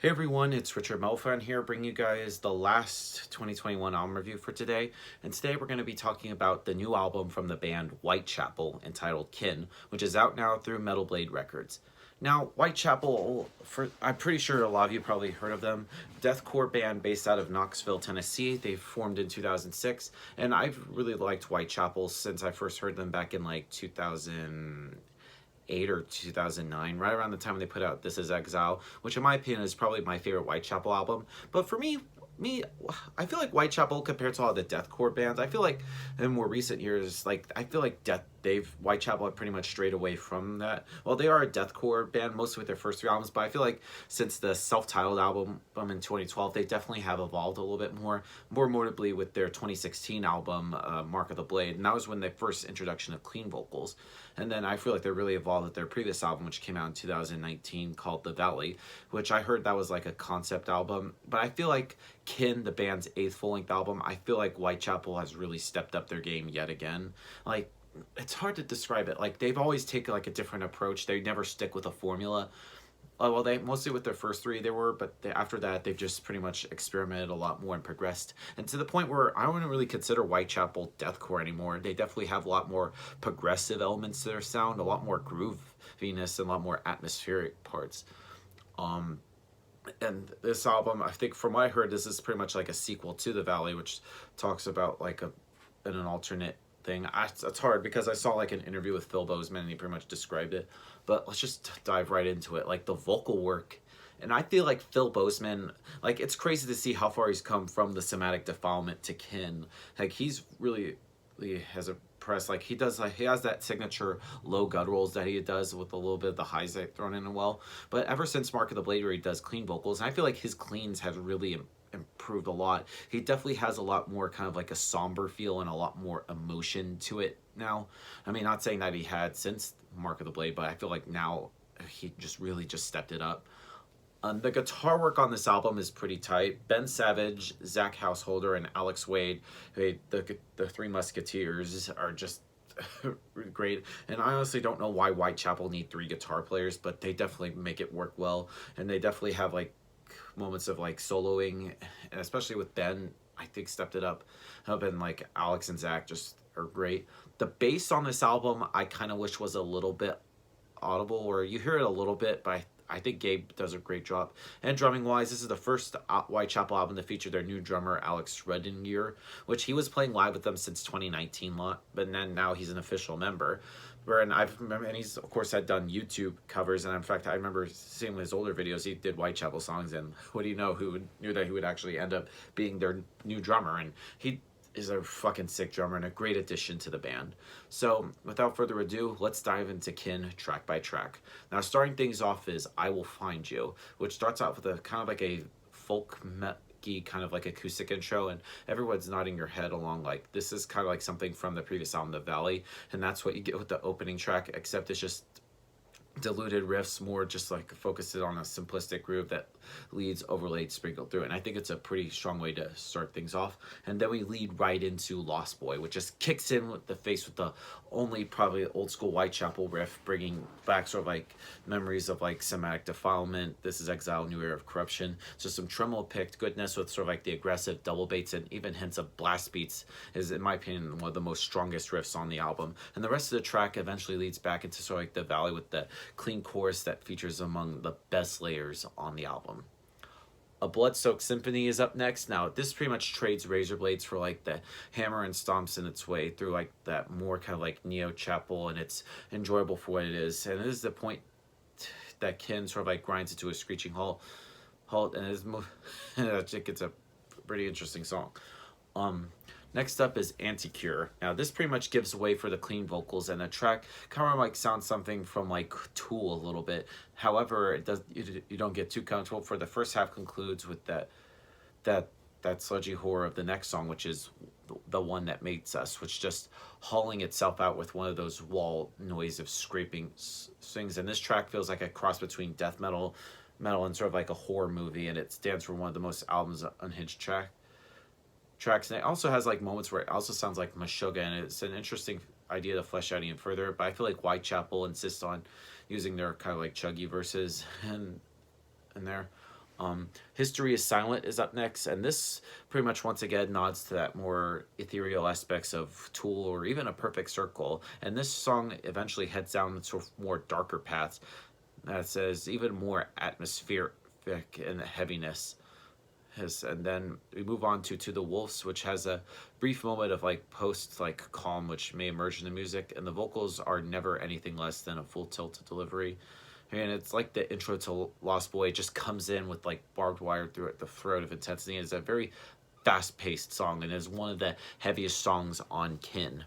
Hey everyone, it's Richard Melfan here, bringing you guys the last 2021 album review for today. And today we're going to be talking about the new album from the band Whitechapel entitled Kin, which is out now through Metal Blade Records. Now, Whitechapel, I'm pretty sure a lot of you probably heard of them. Deathcore band based out of Knoxville, Tennessee. They formed in 2006, and I've really liked Whitechapel since I first heard them back in like 2008 or 2009, right around the time when they put out This Is Exile, which in my opinion is probably my favorite Whitechapel album. But for me, I feel like Whitechapel compared to all the deathcore bands, I feel like in more recent years, I feel like Whitechapel have pretty much strayed away from that. Well, they are a deathcore band, mostly with their first three albums, but I feel like since the self-titled album in 2012, they definitely have evolved a little bit more notably with their 2016 album, Mark of the Blade, and that was when the first introduction of clean vocals. And then I feel like they're really evolved with their previous album, which came out in 2019, called The Valley, which I heard that was like a concept album. But I feel like Kin, the band's eighth full-length album, I feel like Whitechapel has really stepped up their game yet again. Like, it's hard to describe it. Like, they've always taken like a different approach. They never stick with a formula. Well, they mostly with their first three they were, but after that they've just pretty much experimented a lot more and progressed, and to the point where I wouldn't really consider Whitechapel deathcore anymore. They definitely have a lot more progressive elements to their sound, a lot more grooviness, and a lot more atmospheric parts. Um, and this album, I think, from what I heard, this is pretty much like a sequel to The Valley, which talks about like an alternate thing. It's hard because I saw like an interview with Phil Bozeman and he pretty much described it. But let's just dive right into it. Like the vocal work, and I feel like Phil Bozeman, like it's crazy to see how far he's come from the somatic defilement to Kin. Like he's really has a press, like he has that signature low gutturals that he does with a little bit of the highs that thrown in well. But ever since Mark of the Blade, where he does clean vocals, and I feel like his cleans have really improved a lot. He definitely has a lot more kind of like a somber feel and a lot more emotion to it now. I mean, not saying that he had since Mark of the Blade, but I feel like now he just really just stepped it up. The guitar work on this album is pretty tight. Ben Savage, Zach Householder, and Alex Wade, the Three Musketeers, are just great. And I honestly don't know why Whitechapel need three guitar players, but they definitely make it work well. And they definitely have like moments of like soloing, and especially with Ben, I think stepped it up. And like Alex and Zach just are great. The bass on this album, I kind of wish was a little bit audible, or you hear it a little bit, but I think Gabe does a great job. And drumming wise, this is the first Whitechapel album to feature their new drummer Alex Redinger, which he was playing live with them since 2019, but then now he's an official member. And he's of course had done YouTube covers, and in fact I remember seeing his older videos. He did Whitechapel songs, and what do you know? Knew that he would actually end up being their new drummer, and he is a fucking sick drummer and a great addition to the band. So without further ado, let's dive into Kin track by track. Now, starting things off is I Will Find You, which starts off with a kind of like a folk kind of like acoustic intro, and everyone's nodding your head along like this is kind of like something from the previous album, The Valley, and that's what you get with the opening track, except it's just diluted riffs, more just like focused on a simplistic groove that leads overlaid sprinkled through it. And I think it's a pretty strong way to start things off. And then we lead right into Lost Boy, which just kicks in with the only probably old school Whitechapel riff, bringing back sort of like memories of like somatic defilement, This Is Exile, New Era of Corruption. So some tremolo picked goodness with sort of like the aggressive double baits and even hints of blast beats is, in my opinion, one of the most strongest riffs on the album. And the rest of the track eventually leads back into sort of like The Valley with the clean chorus that features among the best layers on the album. A Blood-Soaked Symphony is up next. Now, this pretty much trades razor blades for like the hammer and stomps in its way through like that more kind of like neo-chapel, and it's enjoyable for what it is. And it is the point that Kin sort of like grinds it to a screeching halt, and it's a pretty interesting song. Next up is Anti-Cure. Now this pretty much gives way for the clean vocals, and the track kind of like sounds something from like Tool a little bit. However, it does you don't get too comfortable, for the first half concludes with that sludgy horror of the next song, which is the one that makes us, which just hauling itself out with one of those wall noise of scraping things. And this track feels like a cross between death metal and sort of like a horror movie, and it stands for one of the most album's unhinged tracks. And it also has like moments where it also sounds like Meshuggah, and it's an interesting idea to flesh out even further. But I feel like Whitechapel insists on using their kind of like chuggy verses and there. History is Silent is up next, and this pretty much once again nods to that more ethereal aspects of Tool or even A Perfect Circle. And this song eventually heads down sort of more darker paths that says even more atmospheric and heaviness. And then we move on to the Wolves, which has a brief moment of like post like calm, which may emerge in the music, and the vocals are never anything less than a full tilt delivery. And it's like the intro to Lost Boy just comes in with like barbed wire through it, the throat of intensity. It's a very fast-paced song and is one of the heaviest songs on Kin.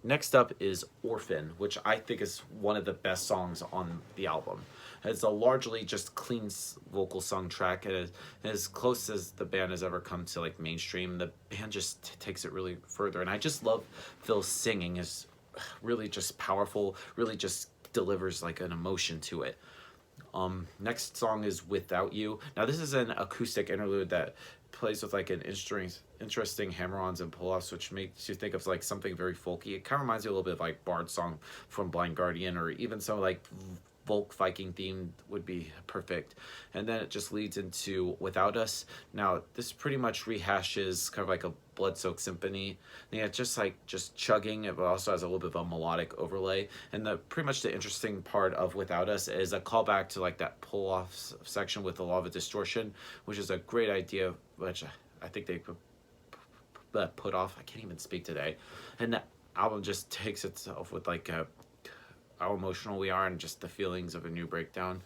Next up is Orphan, which I think is one of the best songs on the album. It's a largely just clean vocal sung track, and is as close as the band has ever come to like mainstream. The band just takes it really further, and I just love Phil's singing. Is really just powerful, really just delivers like an emotion to it. Next song is Without You. Now this is an acoustic interlude that plays with like an interesting hammer-ons and pull-offs, which makes you think of like something very folky. It kind of reminds you a little bit of like Bard's song from Blind Guardian, or even some like folk Viking theme would be perfect. And then it just leads into Without Us. Now this pretty much rehashes kind of like a blood-soaked symphony. And yeah, just chugging. It also has a little bit of a melodic overlay. And the pretty much the interesting part of Without Us is a callback to like that pull-off section with a lot of distortion, which is a great idea, which I think they put off. I can't even speak today. And that album just takes itself with like how emotional we are and just the feelings of a new breakdown.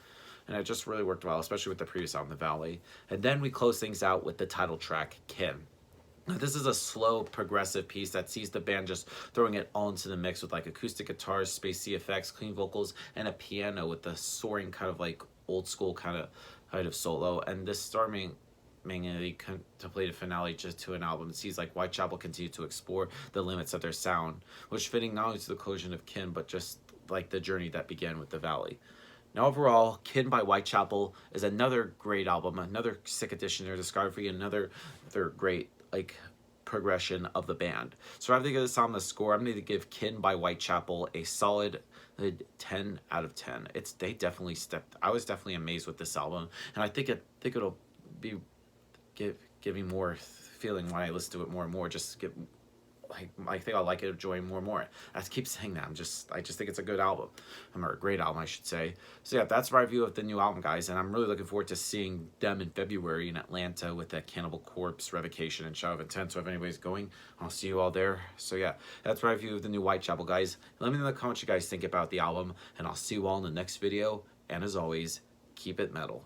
And it just really worked well, especially with the previous album, The Valley. And then we close things out with the title track, Kim. Now, this is a slow, progressive piece that sees the band just throwing it all into the mix with like acoustic guitars, spacey effects, clean vocals, and a piano with the soaring kind of like old school kind of solo. And this storming the contemplative finale just to an album. It sees like Whitechapel continue to explore the limits of their sound, which fitting not only to the conclusion of Kin, but just like the journey that began with The Valley. Now overall, Kin by Whitechapel is another great album, another sick addition to their discography, another great like progression of the band. So rather than give this album a score, I'm going to give Kin by Whitechapel a solid 10 out of 10. They definitely stepped. I was definitely amazed with this album, and I think it'll be giving more feeling when I listen to it more and more. Just get I think I'll like it, enjoying more and more. I keep saying that. I just think it's a good album, or a great album, I should say. So yeah, that's my review of the new album, guys, and I'm really looking forward to seeing them in February in Atlanta with the Cannibal Corpse, Revocation, and Shadow of Intent. So if anybody's going, I'll see you all there. So yeah, that's my review of the new Whitechapel, guys. Let me know in the comments what you guys think about the album, and I'll see you all in the next video. And as always, keep it metal.